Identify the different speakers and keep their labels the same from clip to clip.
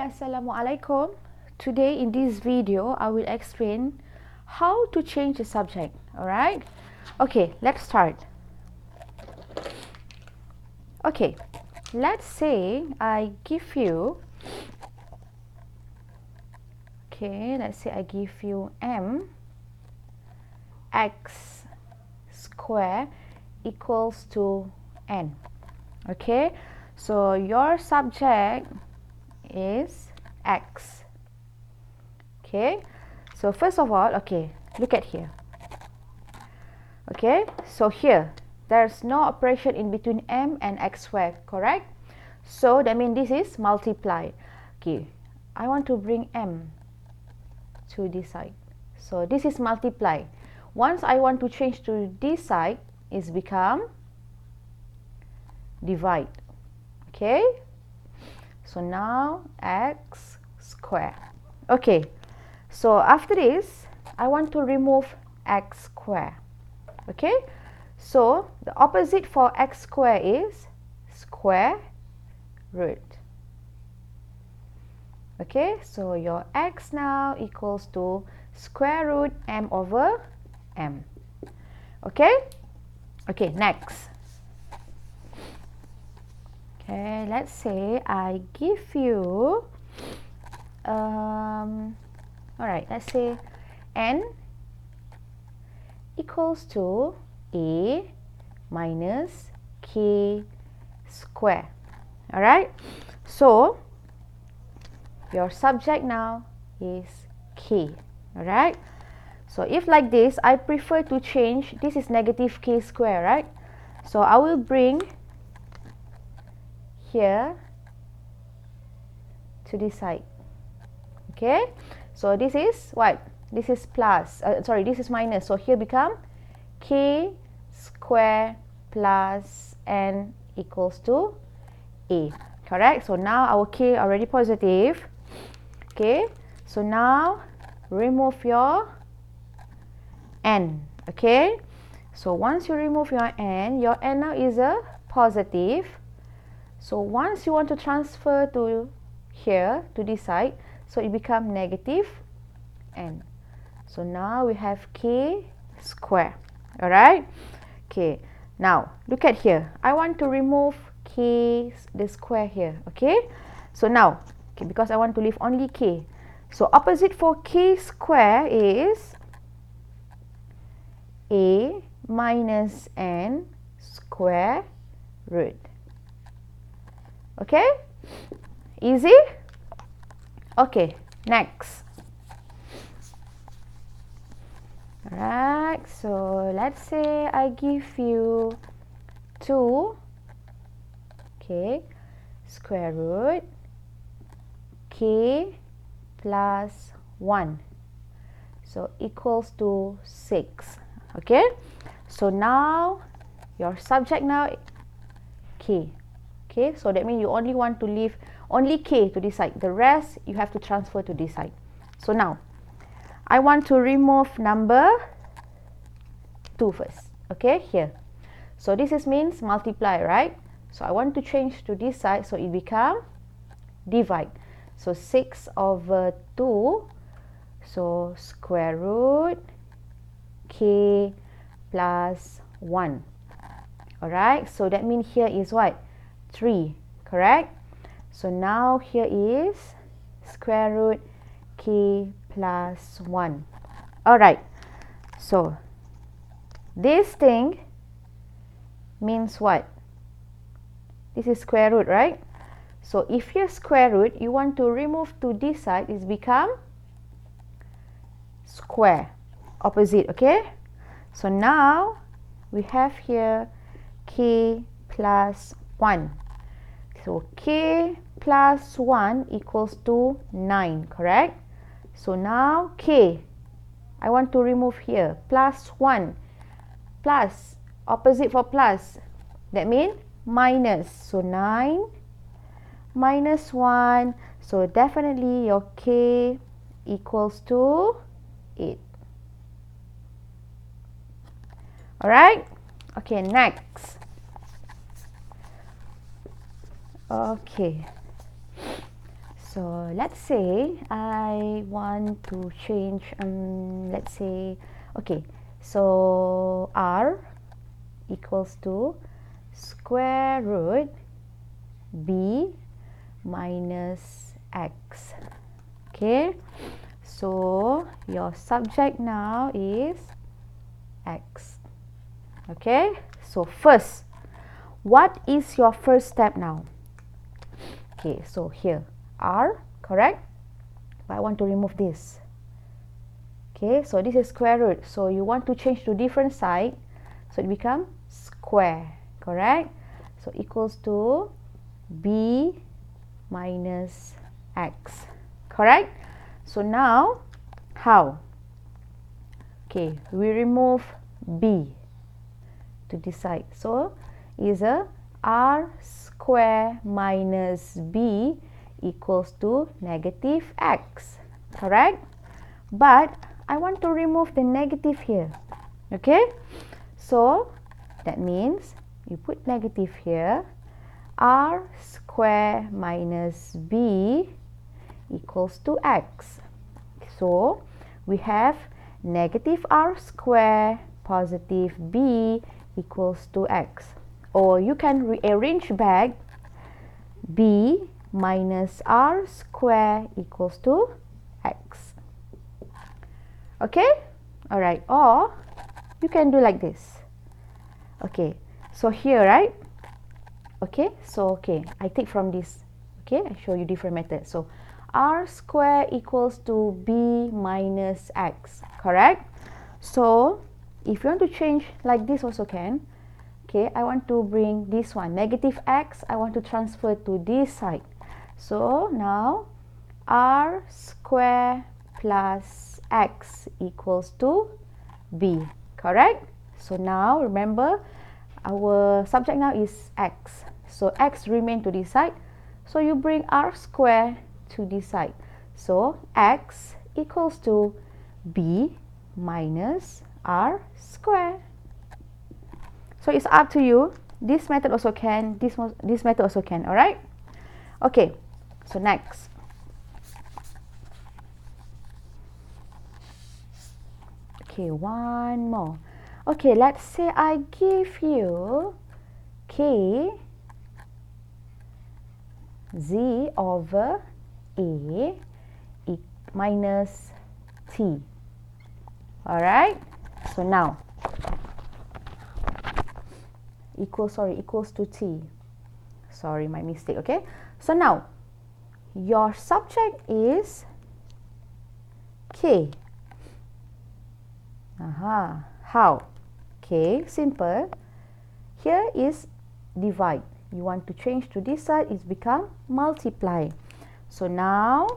Speaker 1: Assalamualaikum. Today in this video I will explain how to change the subject. Alright, okay, let's start. Okay, let's say I give you m x square equals to n. Okay, so your subject is x. Okay, so first of all, okay, look at here. Okay, so here there's no operation in between m and x squared, correct? So that means this is multiply. Okay, I want to bring m to this side, so this is multiply. Once I want to change to this side, is become divide. Okay, so now x square. Okay, so after this I want to remove x square. Okay, so the opposite for x square is square root. Okay, so your x now equals to square root m over m. Okay, okay, next. Okay, let's say I give you alright, let's say n equals to a minus k square. Alright, so your subject now is k. Alright, so if like this, I prefer to change, this is negative k square, right? So I will bring here to this side. Okay, so this is what? This is plus, sorry, this is minus, so here become k square plus n equals to a, correct? So now our k already positive. Okay, so now remove your n. Okay, so once you remove your n now is a positive. So once you want to transfer to here, to this side, so it become negative n. So now we have k square. Alright, okay, now look at here. I want to remove k, the square here. Okay, so now, okay, because I want to leave only k, so opposite for k square is a minus n square root. Okay, easy. Okay, next. Alright, so let's say I give you 2, okay, square root k plus 1, so equals to 6. Okay, so now your subject now k. Okay, so that means you only want to leave only k to this side, the rest you have to transfer to this side. So now I want to remove number 2 first. Okay, here, so this is means multiply, right? So I want to change to this side, so it become divide. So 6 over 2, so square root k plus 1. Alright, so that means here is what? 3, correct? So now here is square root k plus 1. Alright, so this thing means what? This is square root, right? So if you square root, you want to remove to this side, is become square, opposite. Okay, so now we have here k plus 1. So k plus 1 equals to 9, correct? So now k, I want to remove here, plus 1, plus, opposite for plus, that means minus. So 9 minus 1, so definitely your k equals to 8. Alright, okay, next. Okay, So let's say I want to change, let's say, okay, so r equals to square root b minus x. Okay, so your subject now is x. Okay, so first, what is your first step now? Okay, so here r, correct? But I want to remove this. Okay, so this is square root, so you want to change to different side, so it becomes square, correct? So equals to b minus x, correct? So now how? Okay, we remove b to this side, so is a r square minus b equals to negative x, correct? But I want to remove the negative here. Okay, so that means you put negative here, r square minus b equals to x. So we have negative r square positive b equals to x. Or you can rearrange back b minus r square equals to x. Okay, alright, or you can do like this. Okay, so here, right? Okay, so okay, I take from this. Okay, I show you different methods. So r square equals to b minus x, correct? So if you want to change like this also can. Okay, I want to bring this one, negative x, I want to transfer to this side. So now r square plus x equals to b, correct? So now remember our subject now is x, so x remain to this side, so you bring r square to this side, so x equals to b minus r square. So it's up to you, this method also can, this method also can, alright? Okay, so next. Okay, one more. Okay, let's say I give you k z over a minus t. Alright, so now equals to t. Sorry, my mistake. Okay, so now your subject is k. How? Okay, simple. Here is divide. You want to change to this side, it's become multiply. So now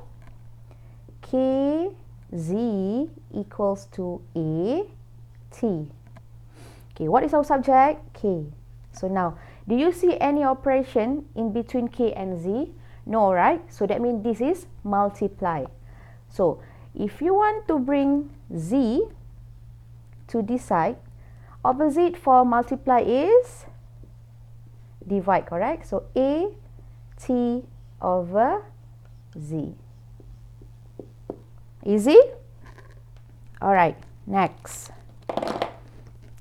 Speaker 1: k z equals to a t. Okay, what is our subject? K. So now, do you see any operation in between k and z? No, right? So that means this is multiply. So if you want to bring z to this side, opposite for multiply is divide, correct? So a t over z. Easy? Alright, next.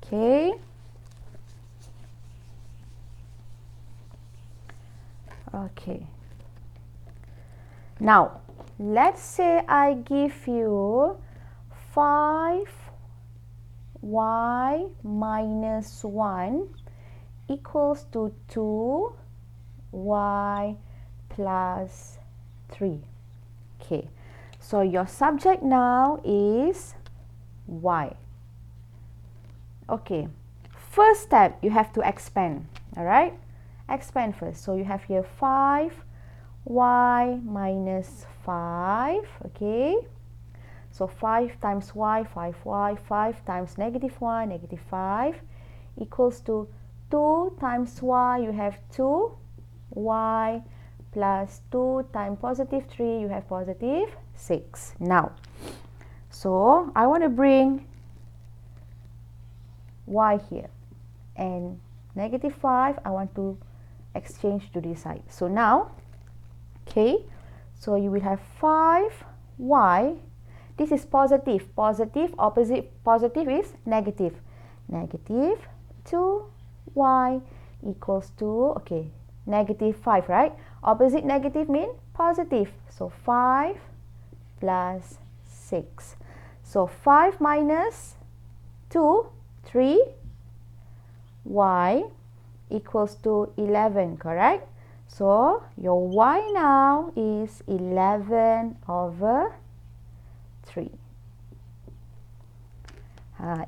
Speaker 1: Okay. Okay. Now, let's say I give you 5y minus 1 equals to 2y plus 3. Okay, so your subject now is y. Okay, first step you have to expand, alright? Expand first. So you have here 5y minus 5, okay? So 5 times y, 5y, 5 times negative 1, negative 5 equals to 2 times y, you have 2y plus 2 times positive 3, you have positive 6. Now, so I want to bring y here and negative 5, I want to exchange to this side. So now, okay, So you will have 5y. This is positive. Positive, opposite positive is negative. Negative 2y equals to, okay, negative 5, right? Opposite negative mean positive. So 5 plus 6. So 5 minus 2, 3, y equals to 11, correct? So your y now is 11 over 3.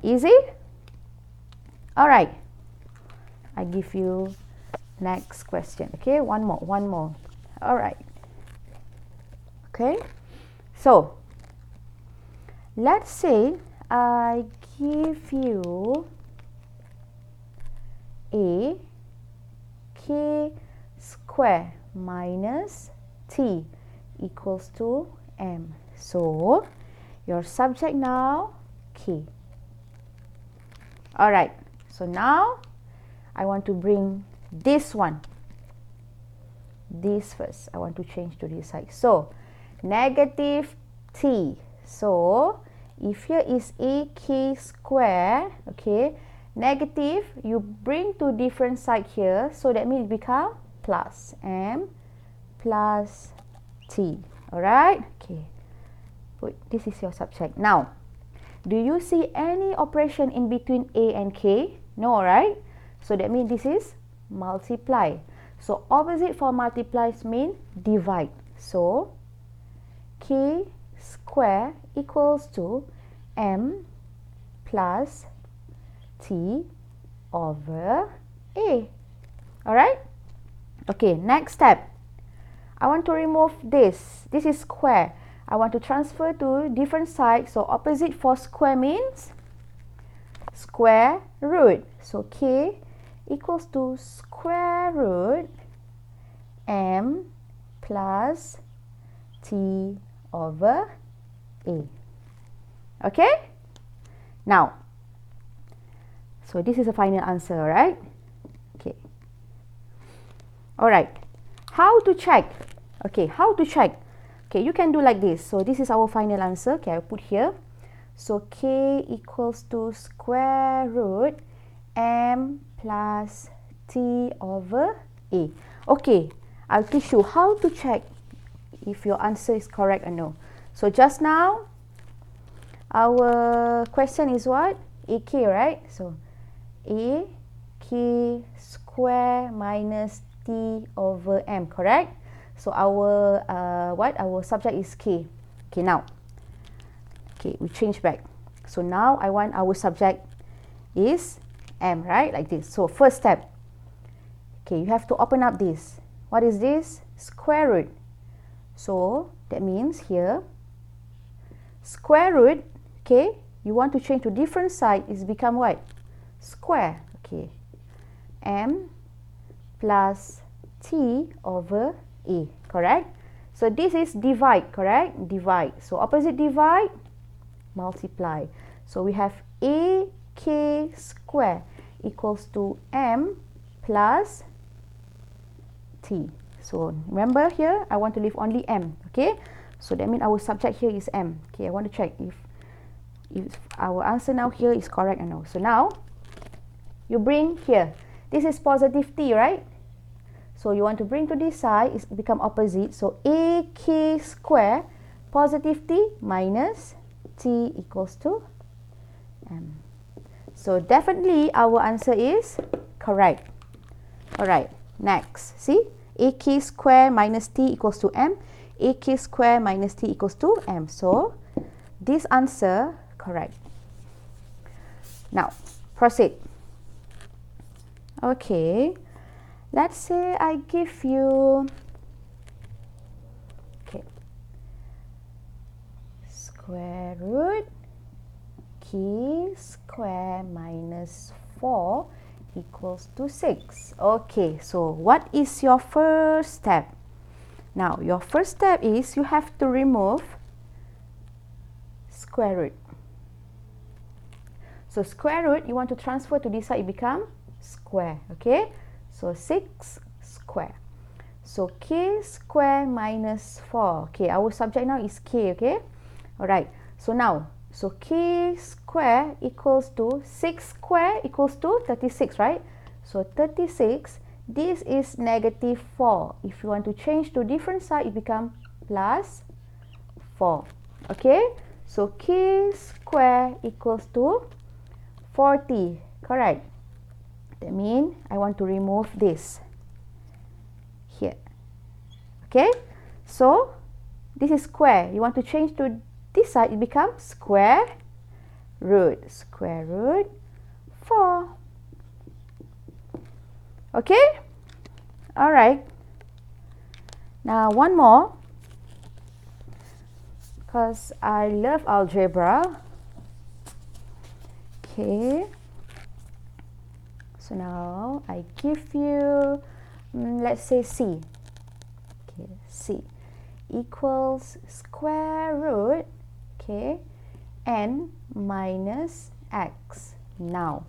Speaker 1: Easy? Alright. I give you next question. Okay, one more. Alright. Okay. So, let's say I give you a k square minus t equals to m. So, your subject now, k. Alright, so now I want to bring this one. This first, I want to change to this side. So, negative t. So, if here is a k square, okay, negative, you bring to different side here. So, that means it become plus m plus t. Alright, okay. Good. This is your subject. Now, do you see any operation in between a and k? No, right? So that means this is multiply. So opposite for multiplies mean divide. So k square equals to m plus t over a. Alright? Okay, next step. I want to remove this. This is square. I want to transfer to different side. So opposite for square means square root. So k equals to square root m plus t over a. Okay? Now, so this is the final answer, right? Okay. Alright. How to check? Okay, how to check? Okay, you can do like this. So this is our final answer. Okay, I'll put here. So k equals to square root m plus t over a. Okay, I'll teach you how to check if your answer is correct or no. So just now, our question is what? AK, right? So a k square minus t over m, correct? So our our subject is k. Okay, now, okay, we change back. So now I want our subject is m, right? Like this. So first step, okay, you have to open up this. What is this? Square root. So that means here, square root, okay, you want to change to different side, is become what? Square. Okay, m plus t over a, correct? So this is divide, correct? Divide. So opposite divide, multiply. So we have a k square equals to m plus t. So remember here, I want to leave only m, okay? So that means our subject here is m. Okay, I want to check if our answer now here is correct or no. So now, you bring here. This is positive t, right? So you want to bring to this side, it's become opposite. So a k square positive t minus t equals to m. So definitely our answer is correct. Alright, next. See? A k square minus t equals to m. A k square minus t equals to m. So this answer correct. Now, proceed. Okay. Let's say I give you, okay, square root k square minus 4 equals to 6. Okay, so what is your first step? Now, your first step is you have to remove square root. So square root, you want to transfer to this side, it become square, okay? So 6 square. So k square minus 4. Okay, our subject now is k, okay? Alright, so now, so k square equals to 6 square equals to 36, right? So 36, this is negative 4. If you want to change to different side, it becomes plus 4. Okay, so k square equals to 40, correct? That means I want to remove this here. Okay, so this is square. You want to change to this side, it becomes square root 4. Okay, all right. Now one more, because I love algebra. Okay, so now I give you, let's say C. Okay, C equals square root, okay, n minus x. Now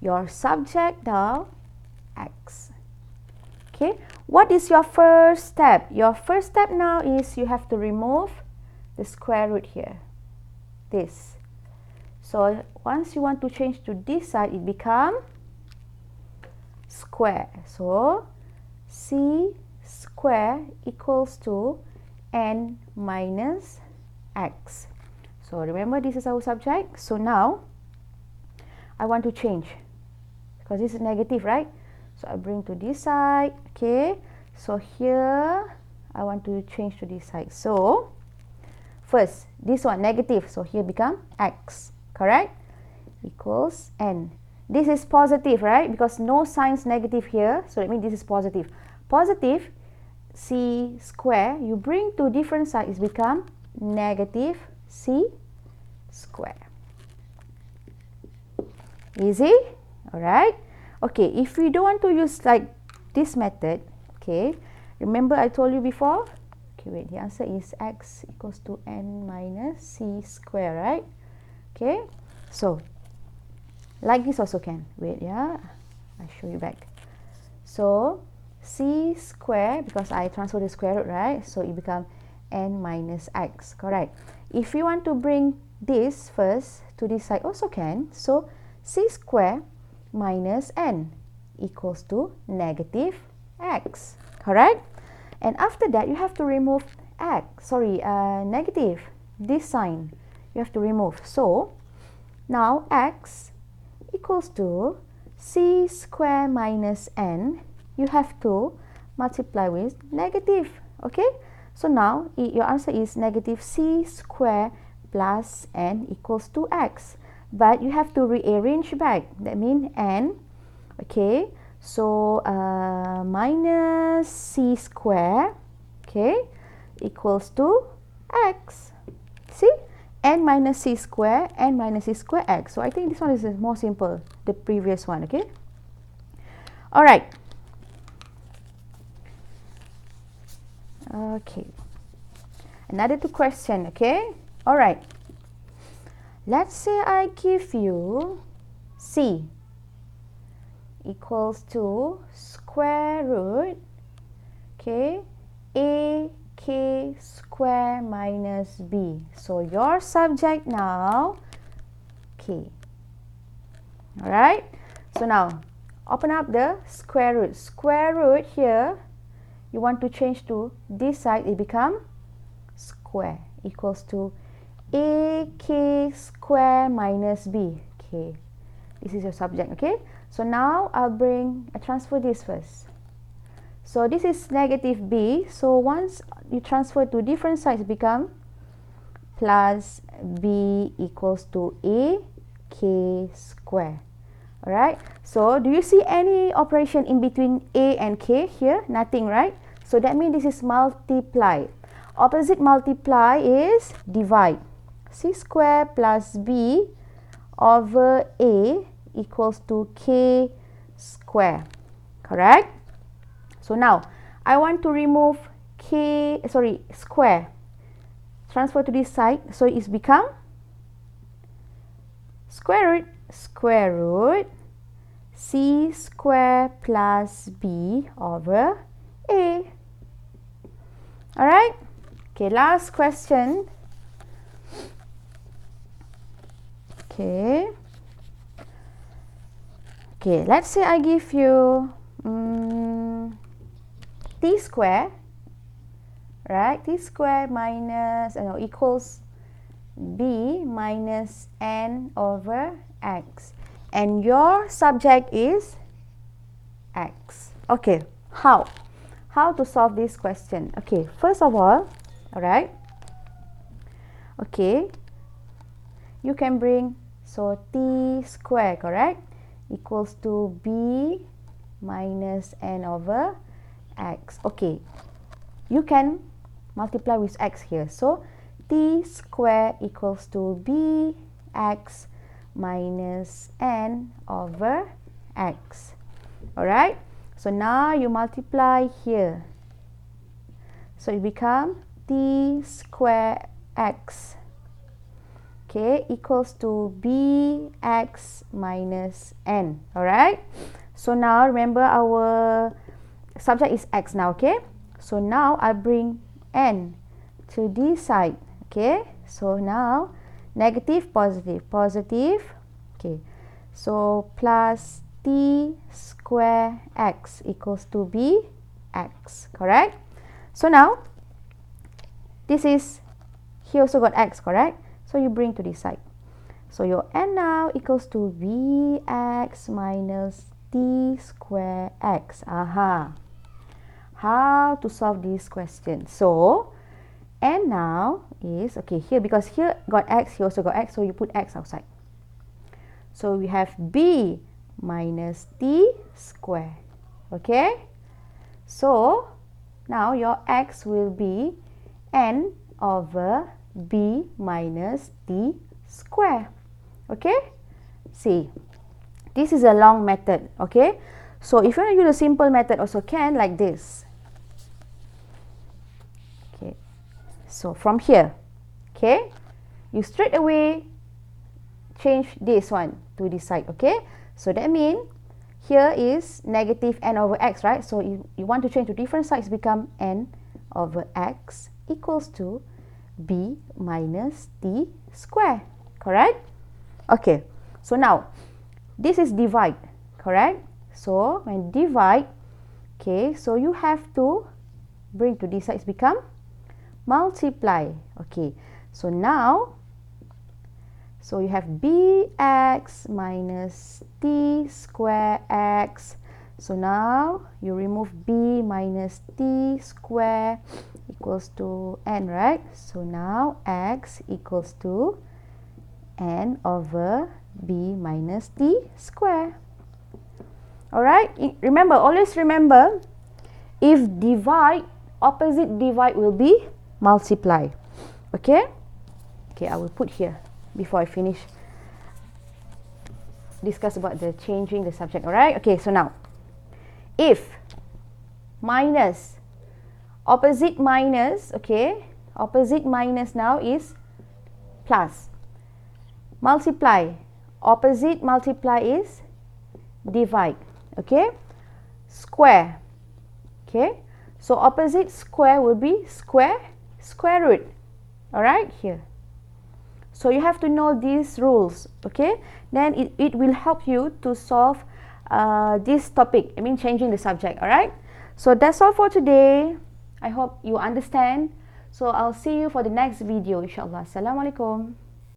Speaker 1: your subject now x. Okay, what is your first step? Your first step now is you have to remove the square root here, this. So once you want to change to this side, it become square. So c square equals to n minus x. So remember, this is our subject. So now I want to change, because this is negative, right? So I bring to this side. Okay, so here I want to change to this side. So first, this one negative, so here become x, correct? Equals n. This is positive, right? Because no signs negative here, so that means this is positive. Positive c square, you bring to different sides, become negative c square. Easy? Alright. Okay, if we don't want to use like this method, okay, remember I told you before? Okay, wait, the answer is x equals to n minus c square, right? Okay, so like this also can. Wait, yeah, I'll show you back. So c square, because I transfer the square root, right? So it becomes n minus x, correct? If you want to bring this first to this side, also can. So c square minus n equals to negative x, correct? And after that, you have to remove negative, this sign you have to remove. So now x equals to c square minus n, you have to multiply with negative. Okay, so now your answer is negative c square plus n equals to x. But you have to rearrange back. That means n, okay, so minus c square, okay, equals to x. See, n minus c square, n minus c square x. So I think this one is more simple, the previous one. Okay, all right. Okay, another two question. Okay, all right. Let's say I give you c equals to square root, okay, a k square minus b. So your subject now k. Alright, so now open up the square root. Square root here, you want to change to this side, it become square equals to a k square minus b. Okay, this is your subject. Okay, so now I transfer this first. So this is negative b, so once you transfer to different sides, become plus b equals to a k square. Alright, so do you see any operation in between a and k here? Nothing, right? So that means this is multiply. Opposite multiply is divide. C square plus b over a equals to k square, correct? So now I want to remove square, transfer to this side, so it's become square root c square plus b over a. Alright? Okay, last question. Okay. Okay, let's say I give you t square, right? T square minus equals b minus n over x, and your subject is x. Okay, how to solve this question? Okay, first of all, alright, okay, you can bring, so t square, correct, equals to b minus n over x. Okay, you can multiply with x here, so t square equals to b x minus n over x. Alright, so now you multiply here, so it becomes t square x, okay, equals to bx minus n. Alright, so now remember our subject is x now, okay, so now I bring n to this side, okay, so now negative, positive, positive, okay, so plus t square x equals to bx, correct? So now this is, here also got x, correct? So you bring to this side, so your n now equals to bx minus t square x. Aha, how to solve this question? So n now is, okay, here because here got x, here also got x, so you put x outside, so we have b minus t square. Okay, so now your x will be n over b minus t square. Okay, see, this is a long method. Okay, so if you want to use a simple method also can, like this. Okay, so from here, okay, you straight away change this one to this side. Okay, so that means here is negative n over x, right? So you want to change to different sides, become n over x equals to b minus t square, correct? Okay, so now this is divide, correct? So when divide, okay, so you have to bring to this sides, become multiply. Okay, so now, so you have bx minus t square x. So now you remove b minus t square equals to n, right? So now x equals to n over b minus t square. Alright, remember, always remember, if divide, opposite divide will be multiply. Okay? Okay, I will put here before I finish discuss about the changing the subject. Alright, okay, so now if minus, opposite minus, okay, opposite minus now is plus, multiply, opposite multiply is divide. Okay, square, okay, so opposite square will be square root. Alright, here, so you have to know these rules. Okay, then it will help you to solve this topic, I mean changing the subject. Alright, so that's all for today. I hope you understand. So I'll see you for the next video, inshallah. Assalamualaikum.